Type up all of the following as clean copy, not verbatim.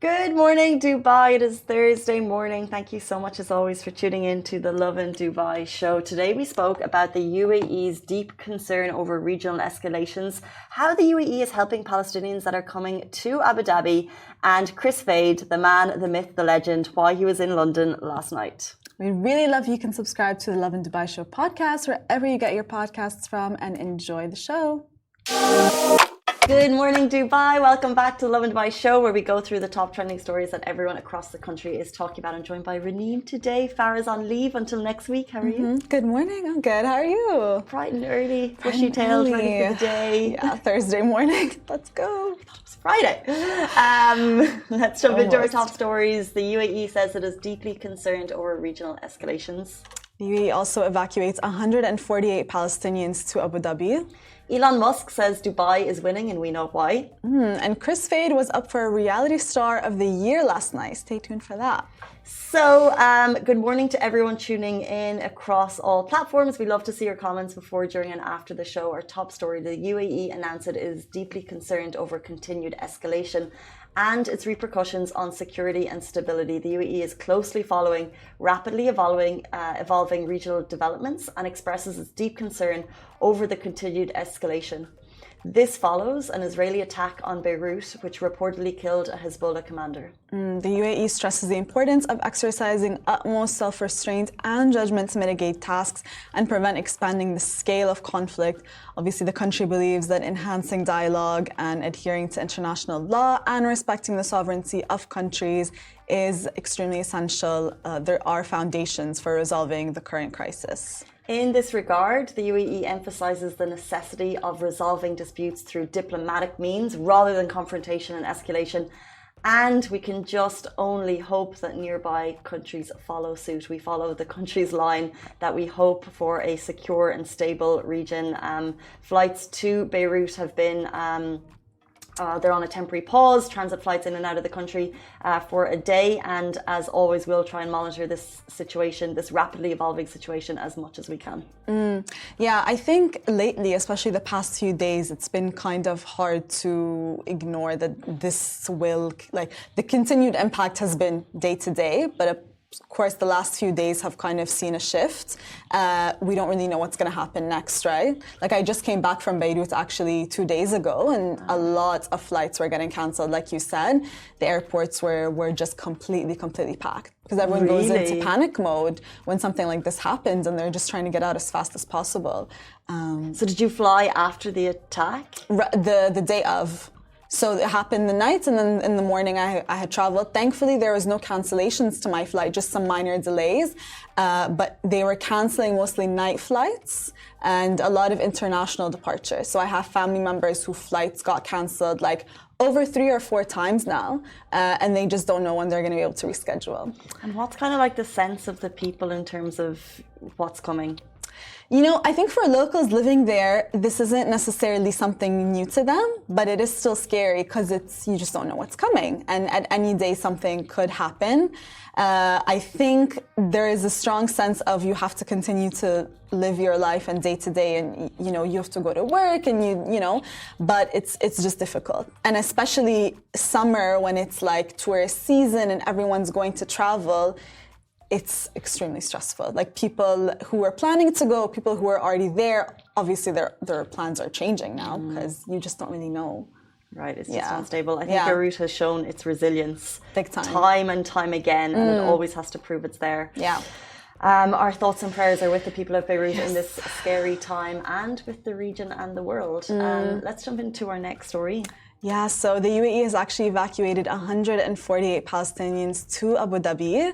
Good morning, Dubai. It is Thursday morning. Thank you so much, as always, for tuning in to the Lovin Dubai show. Today, we spoke about the UAE's deep concern over regional escalations, how the UAE is helping Palestinians that are coming to Abu Dhabi, and Kris, the man, the myth, the legend, why he was in London last night. We really love you can subscribe to the Lovin Dubai show podcast wherever you get your podcasts from, and enjoy the show. Good morning, Dubai. Welcome back to the Lovin Dubai show, where we go through the top trending stories that everyone across the country is talking about. I'm joined by Raneem today. Farah's on leave until next week. How are you? Good morning. I'm good. How are you? Bright and early, bushy-tailed, ready for the day. Yeah, Thursday morning. Let's go. It's Friday. Let's jump into our top stories. The UAE says it is deeply concerned over regional escalations. The UAE also evacuates 148 Palestinians to Abu Dhabi. Elon Musk says Dubai is winning, and we know why. And Kris was up for a reality star of the year last night. Stay tuned for that. So, good morning to everyone tuning in across all platforms. We love to see your comments before, during, and after the show. Our top story: the UAE announced it is deeply concerned over continued escalation and its repercussions on security and stability. The UAE is closely following rapidly evolving regional developments and expresses its deep concern over the continued escalation. This follows an Israeli attack on Beirut, which reportedly killed a Hezbollah commander. The UAE stresses the importance of exercising utmost self-restraint and judgment to mitigate tasks and prevent expanding the scale of conflict. Obviously, the country believes that enhancing dialogue and adhering to international law and respecting the sovereignty of countries is extremely essential. There are foundations for resolving the current crisis. In this regard, the UAE emphasizes the necessity of resolving disputes through diplomatic means rather than confrontation and escalation. And we can just only hope that nearby countries follow suit. We follow the country's line that we hope for a secure and stable region. Flights to Beirut have been they're on a temporary pause, transit flights in and out of the country for a day. And as always, we'll try and monitor this situation, this rapidly evolving situation, as much as we can. Yeah, I think lately, especially the past few days, it's been kind of hard to ignore that this will, like, the continued impact has been day to day, but of course, the last few days have kind of seen a shift. We don't really know what's going to happen next, right? Like, I just came back from Beirut actually 2 days ago, and a lot of flights were getting cancelled. Like you said, the airports were just completely packed because everyone goes into panic mode when something like this happens, and they're just trying to get out as fast as possible. So did you fly after the attack? The day of. So it happened the night, and then in the morning I had traveled. Thankfully, there was no cancellations to my flight, just some minor delays. But they were canceling mostly night flights and a lot of international departures. So I have family members whose flights got canceled like over 3 or 4 times now, and they just don't know when they're going to be able to reschedule. And what's kind of like the sense of the people in terms of what's coming? You know, I think for locals living there, this isn't necessarily something new to them, but it is still scary because you just don't know what's coming. And at any day, something could happen. I think there is a strong sense of you have to continue to live your life and day to day, and, you know, you have to go to work and you know, but it's just difficult. And especially summer, when it's like tourist season and everyone's going to travel, it's extremely stressful. Like, people who are planning to go, people who are already there, obviously their plans are changing now because you just don't really know. Right, it's just unstable. I think Beirut has shown its resilience big time and time again, and it always has to prove it's there. Yeah. Our thoughts and prayers are with the people of Beirut in this scary time, and with the region and the world. Let's jump into our next story. Yeah, so the UAE has actually evacuated 148 Palestinians to Abu Dhabi.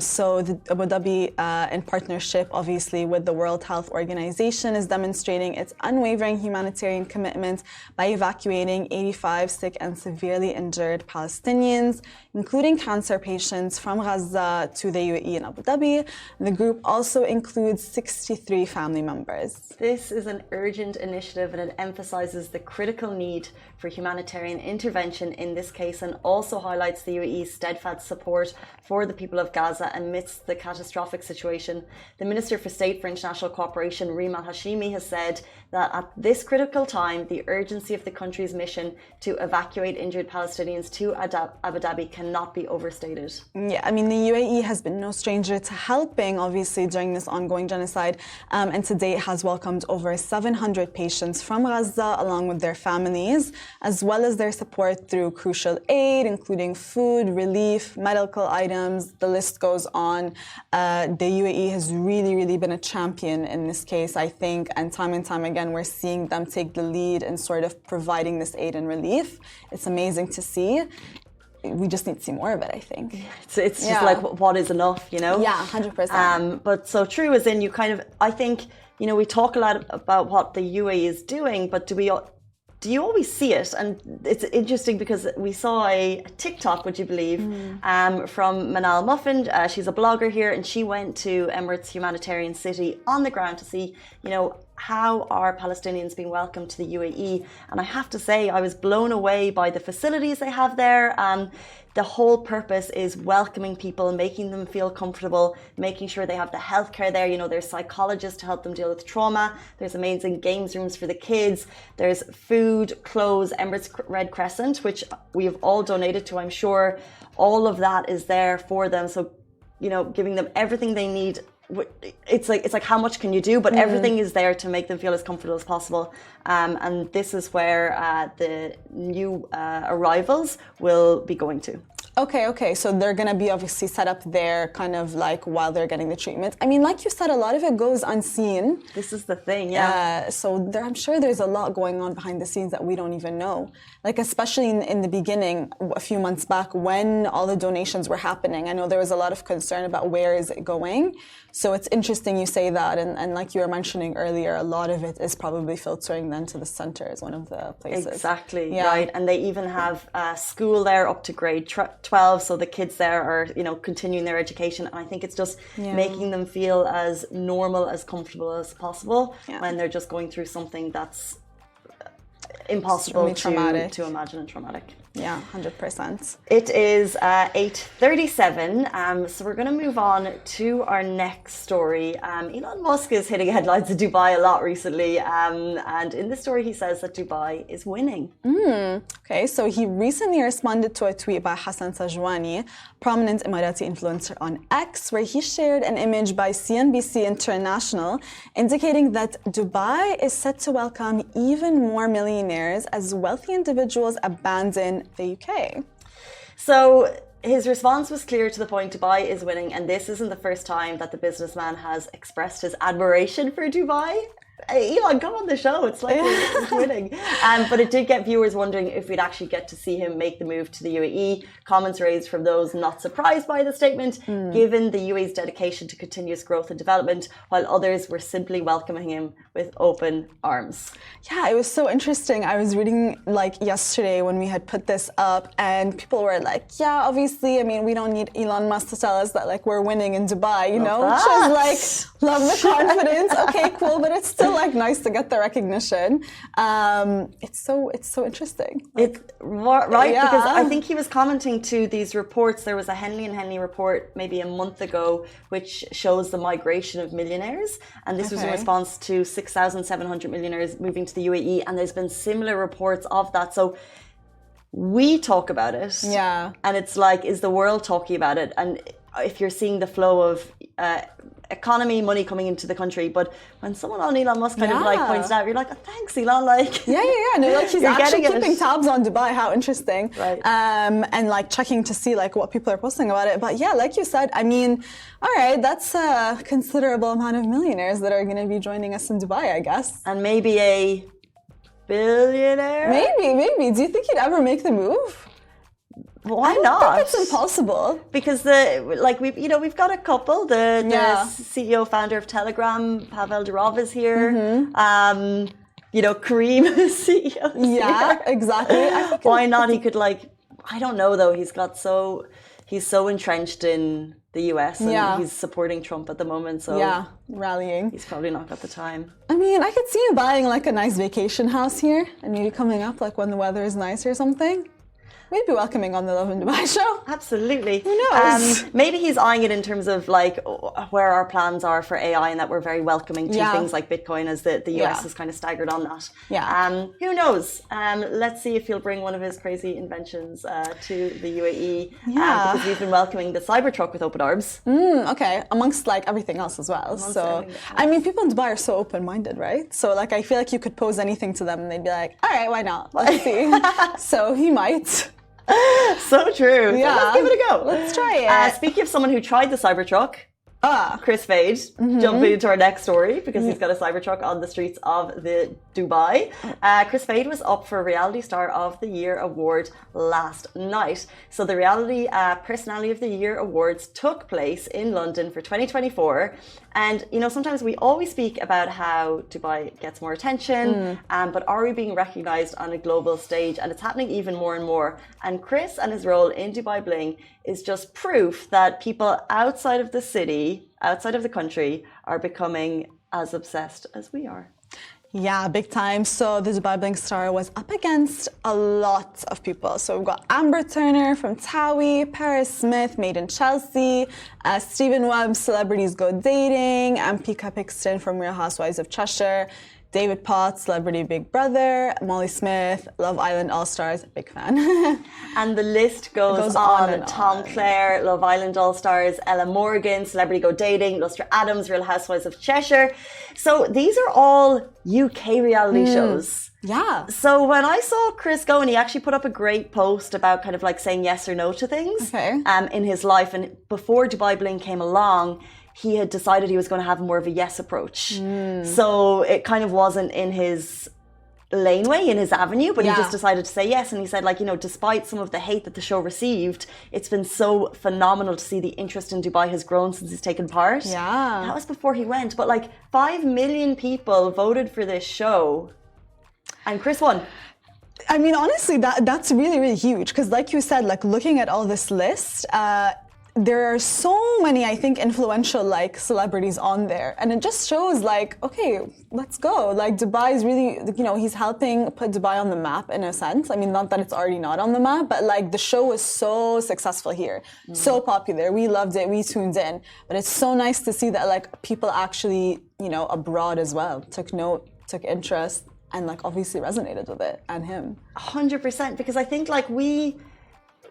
So the Abu Dhabi, in partnership, obviously, with the World Health Organization, is demonstrating its unwavering humanitarian commitment by evacuating 85 sick and severely injured Palestinians, including cancer patients, from Gaza to the UAE and Abu Dhabi. The group also includes 63 family members. This is an urgent initiative, and it emphasizes the critical need for humanitarian intervention in this case, and also highlights the UAE's steadfast support for the people of Gaza amidst the catastrophic situation. The Minister for State for International Cooperation, Reem Al-Hashimi, has said that at this critical time, the urgency of the country's mission to evacuate injured Palestinians to Abu Dhabi cannot be overstated. Yeah, I mean, the UAE has been no stranger to helping, obviously, during this ongoing genocide, and to date has welcomed over 700 patients from Gaza along with their families, as well as their support through crucial aid, including food, relief, medical items. The list goes on. The UAE has really been a champion in this case, I think, and time again, we're seeing them take the lead in sort of providing this aid and relief. It's amazing to see. We just need to see more of it, I think. It's just like, what is enough, you know? Yeah, 100%. But so true as in you kind of, I think, you know, we talk a lot about what the UAE is doing, but do you always see it? And it's interesting because we saw a TikTok, would you believe, from Manal Muffin. She's a blogger here, and she went to Emirates Humanitarian City on the ground to see, you know, how are Palestinians being welcomed to the UAE. And I have to say, I was blown away by the facilities they have there. The whole purpose is welcoming people, making them feel comfortable, making sure they have the healthcare there. You know, there's psychologists to help them deal with trauma. There's amazing games rooms for the kids. There's food, clothes, Emirates Red Crescent, which we have all donated to, I'm sure. All of that is there for them. So, you know, giving them everything they need. It's like how much can you do, but everything is there to make them feel as comfortable as possible, and this is where the new arrivals will be going to. Okay, so they're going to be obviously set up there kind of like while they're getting the treatment. I mean, like you said, a lot of it goes unseen. This is the thing, yeah. So I'm sure there's a lot going on behind the scenes that we don't even know. Like, especially in the beginning, a few months back, when all the donations were happening, I know there was a lot of concern about where is it going. So it's interesting you say that. And like you were mentioning earlier, a lot of it is probably filtering then to the center as one of the places. Exactly, right. And they even have school there up to grade 12. So the kids there are, you know, continuing their education. And I think it's just making them feel as normal, as comfortable as possible when they're just going through something that's impossible to imagine and traumatic. Yeah, 100%. It is 8:37, so we're going to move on to our next story. Elon Musk is hitting headlines in Dubai a lot recently, and in this story he says that Dubai is winning. Okay, so he recently responded to a tweet by Hassan Sajwani, prominent Emirati influencer on X, where he shared an image by CNBC International indicating that Dubai is set to welcome even more millionaires as wealthy individuals abandon the UK. So his response was clear to the point: Dubai is winning, and this isn't the first time that the businessman has expressed his admiration for Dubai. Hey, Elon, come on the show. It's like he's winning. But it did get viewers wondering if we'd actually get to see him make the move to the UAE. Comments raised from those not surprised by the statement, given the UAE's dedication to continuous growth and development, while others were simply welcoming him with open arms. Yeah, it was so interesting. I was reading like yesterday when we had put this up, and people were like, yeah, obviously, I mean, we don't need Elon Musk to tell us that like we're winning in Dubai, you know? Which is like, love the confidence. Okay, cool, but it's still like nice to get the recognition. It's so interesting. It's right, because I think he was commenting to these reports. There was a Henley & Henley report maybe a month ago which shows the migration of millionaires, and this was in response to 6,700 millionaires moving to the UAE, and there's been similar reports of that. So we talk about it, and it's like, is the world talking about it? And if you're seeing the flow of economy, money coming into the country, but when someone on Elon Musk kind of like points it out, you're like, oh, thanks, Elon. Like, no, like he's actually keeping tabs on Dubai. How interesting, right? And like checking to see like what people are posting about it. But yeah, like you said, I mean, all right, that's a considerable amount of millionaires that are going to be joining us in Dubai, I guess. And maybe a billionaire. Maybe. Do you think he'd ever make the move? Why not? I think it's impossible. Because we've got a couple. The CEO founder of Telegram, Pavel Durov, is here. Kareem, CEO. Yeah, exactly. Why not? He could I don't know though. He's so entrenched in the US and he's supporting Trump at the moment. So rallying. He's probably not got the time. I mean, I could see him buying like a nice vacation house here and maybe coming up like when the weather is nice or something. We'd be welcoming on the Lovin Dubai show. Absolutely. Who knows? Maybe he's eyeing it in terms of like where our plans are for AI and that we're very welcoming to things like Bitcoin as the US is kind of staggered on that. Who knows? Let's see if he'll bring one of his crazy inventions to the UAE. Because we've been welcoming the Cybertruck with open arms. Okay. Amongst like everything else as well. I mean, people in Dubai are so open-minded, right? So like I feel like you could pose anything to them and they'd be like, all right, why not? Let's see. So he might. So true. Yeah. So let's give it a go. Let's try it. Speaking of someone who tried the Cybertruck, Kris Fade, jumping into our next story because he's got a Cybertruck on the streets of the Dubai. Kris Fade was up for Reality Star of the Year award last night. So the Reality Personality of the Year awards took place in London for 2024. And, you know, sometimes we always speak about how Dubai gets more attention, but are we being recognized on a global stage? And it's happening even more and more. And Kris and his role in Dubai Bling is just proof that people outside of the city, outside of the country, are becoming as obsessed as we are. Yeah, big time. So the Dubai Bling star was up against a lot of people. So we've got Amber Turner from Towie, Paris Smith, Made in Chelsea, Stephen Webb, Celebrities Go Dating, and Pika Pixton from Real Housewives of Cheshire, David Potts, Celebrity Big Brother, Molly Smith, Love Island All-Stars, big fan. And the list goes on. Tom Clare, Love Island All-Stars, Ella Morgan, Celebrity Go Dating, Lustra Adams, Real Housewives of Cheshire. So these are all UK reality shows. Yeah. So when I saw Kris go, and he actually put up a great post about kind of like saying yes or no to things in his life. And before Dubai Bling came along, he had decided he was going to have more of a yes approach. So it kind of wasn't in his laneway, in his avenue, but he just decided to say yes. And he said, like, you know, despite some of the hate that the show received, it's been so phenomenal to see the interest in Dubai has grown since he's taken part. Yeah. That was before he went. But like 5 million people voted for this show and Kris won. I mean, honestly, that's really, really huge. Because like you said, like looking at all this list, there are so many, I think, influential like celebrities on there, and it just shows like, okay, let's go. Like Dubai is really, you know, he's helping put Dubai on the map in a sense. I mean, not that it's already not on the map, but like the show was so successful here, so popular. We loved it. We tuned in, but it's so nice to see that like people actually, you know, abroad as well took note, took interest, and like obviously resonated with it and him. 100%, because I think like we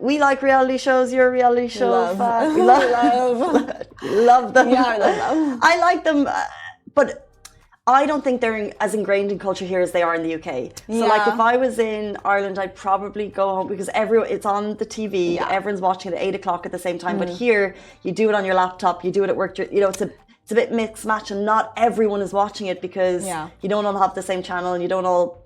like reality shows. You're a reality show fan. Love them. Yeah, I love them. I like them, but I don't think they're as ingrained in culture here as they are in the UK. So like if I was in Ireland, I'd probably go home because it's on the TV. Everyone's watching it at 8 o'clock at the same time. But here, you do it on your laptop. You do it at work. You know, it's a bit mixed match, and not everyone is watching it because you don't all have the same channel and you don't all.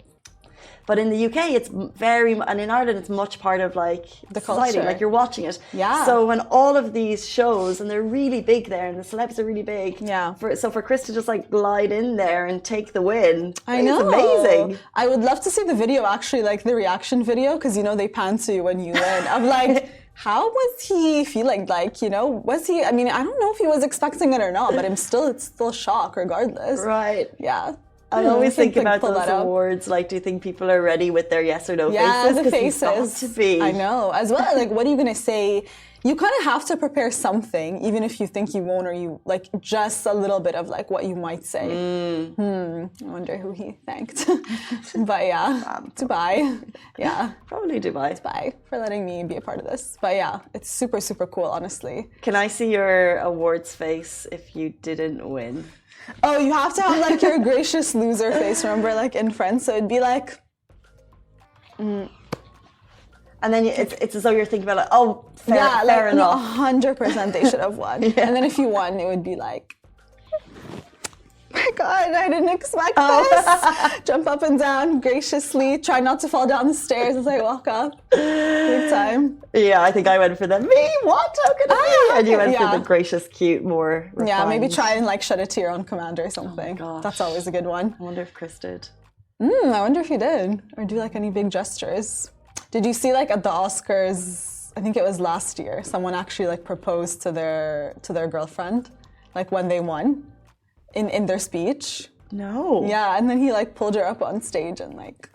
But in the UK, it's and in Ireland, it's much part of like the society. culture. Like you're watching it. Yeah. So when all of these shows, and they're really big there, and the celebs are really big. Yeah. So for Kris to just like glide in there and take the win, I know. It's amazing. I would love to see the video, actually, like the reaction video, because you know they pan to you when you win. I'm like, how was he feeling? Like, you know, was he? I mean, I don't know if he was expecting it or not, but it's still shock regardless. Right. Yeah. I always think about those awards. Like, do you think people are ready with their yes or no faces? Yeah, the faces. Got to be. I know. As well, like, what are you going to say? You kind of have to prepare something, even if you think you won't, or you like just a little bit of like what you might say. I wonder who he thanked. But yeah, Dubai. Yeah. Probably Dubai. For letting me be a part of this. But yeah, it's super, super cool, honestly. Can I see your awards face if you didn't win? Oh, you have to have like your gracious loser face, remember, like in Friends. So it'd be like, and then it's as though you're thinking about like, oh, fair enough. 100% they should have won. And then if you won, it would be like, my God, I didn't expect this. Jump up and down graciously. Try not to fall down the stairs as I walk up. Big time. Yeah, I think I went for the me. What? How could it be? And you went for the gracious, cute, more refined. Yeah, maybe try and like shut it to your own command or something. Oh, that's always a good one. I wonder if Kris did. I wonder if he did. Or do like any big gestures. Did you see like at the Oscars, I think it was last year, someone actually like proposed to their girlfriend, like when they won. In their speech. No. Yeah, and then he like pulled her up on stage and like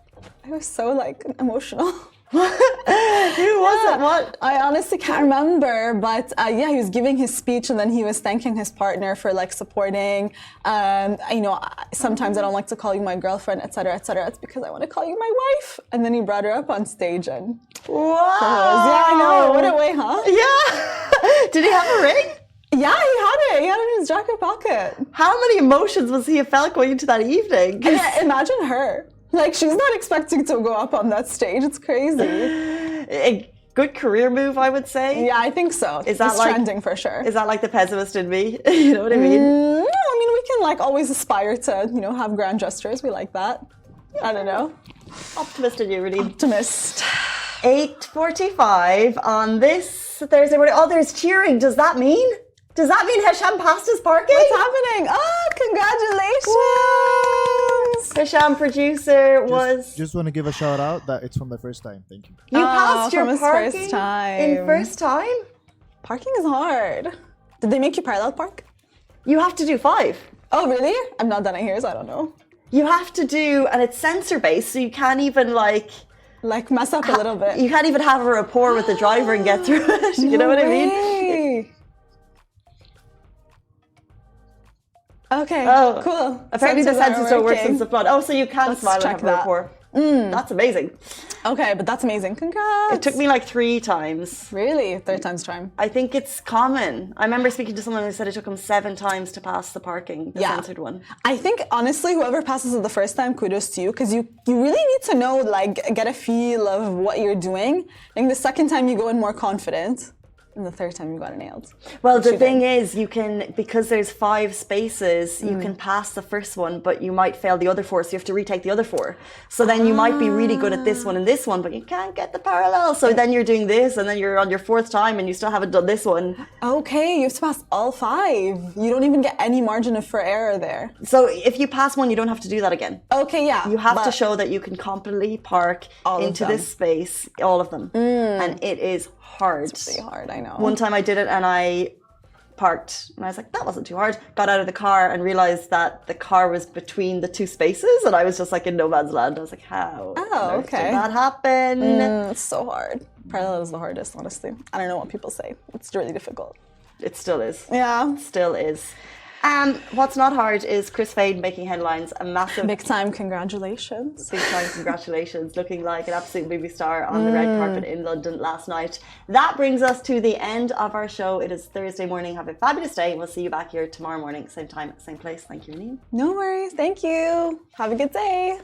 it was so like emotional. Who was it? What? I honestly can't remember, but yeah, he was giving his speech and then he was thanking his partner for like supporting. Sometimes I don't like to call you my girlfriend, etc., etc. It's because I want to call you my wife. And then he brought her up on stage and Wow. yeah, I know. What a way, huh? Yeah. Did he have a ring? Yeah, he had it. He had it in his jacket pocket. How many emotions must he have felt going into that evening? Yeah, imagine her. Like, she's not expecting to go up on that stage. It's crazy. A good career move, I would say. Yeah, I think so. Is that it's like trending for sure? Is that like the pessimist in me? You know what I mean? No, I mean, we can like always aspire to, have grand gestures. We like that. I don't know. Optimist in you, really. Optimist. 8:45 on this Thursday morning. Oh, there's cheering. Does that mean Hesham passed his parking? What's happening? Oh, congratulations! Hesham, producer, was... Just want to give a shout out that it's from the first time. Thank you. You passed your from his parking first time. in first time? Parking is hard. Did they make you parallel park? You have to do 5. Oh, really? I've not done it here, so I don't know. You have to do, and it's sensor-based, so you can't even like mess up a little bit. You can't even have a rapport with the driver and get through it. You know what I mean? Okay. Oh, cool. Apparently the sensors don't work since the flood. Oh, so you can Let's smile and check have a rapport. That's amazing. Okay, but that's amazing. Congrats. It took me like 3 times. Really? 3 times charm. I think it's common. I remember speaking to someone who said it took him 7 times to pass the parking, the censored one. I think honestly, whoever passes it the first time, kudos to you, because you really need to know, like, get a feel of what you're doing. I think the second time you go in more confident. And the third time you got it nailed. Well, the thing is, you can, because there's 5 spaces, you can pass the first one, but you might fail the other 4, so you have to retake the other 4. So then you might be really good at this one and this one, but you can't get the parallel. So then you're doing this, and then you're on your 4th time, and you still haven't done this one. Okay, you have to pass all 5. You don't even get any margin for error there. So if you pass one, you don't have to do that again. Okay, yeah. You have to show that you can competently park into this space, all of them. And it is hard. It's really hard, I know. One time I did it and I parked and I was like, that wasn't too hard. Got out of the car and realized that the car was between the 2 spaces and I was just like in no man's land. I was like, how on earth did that happen? It's so hard. Parallel is the hardest, honestly. I don't know what people say. It's really difficult. It still is. Yeah. Still is. What's not hard is Kris making headlines. A massive... Big time congratulations. Big time congratulations. Looking like an absolute movie star on the red carpet in London last night. That brings us to the end of our show. It is Thursday morning. Have a fabulous day. We'll see you back here tomorrow morning. Same time, same place. Thank you, Janine. No worries. Thank you. Have a good day.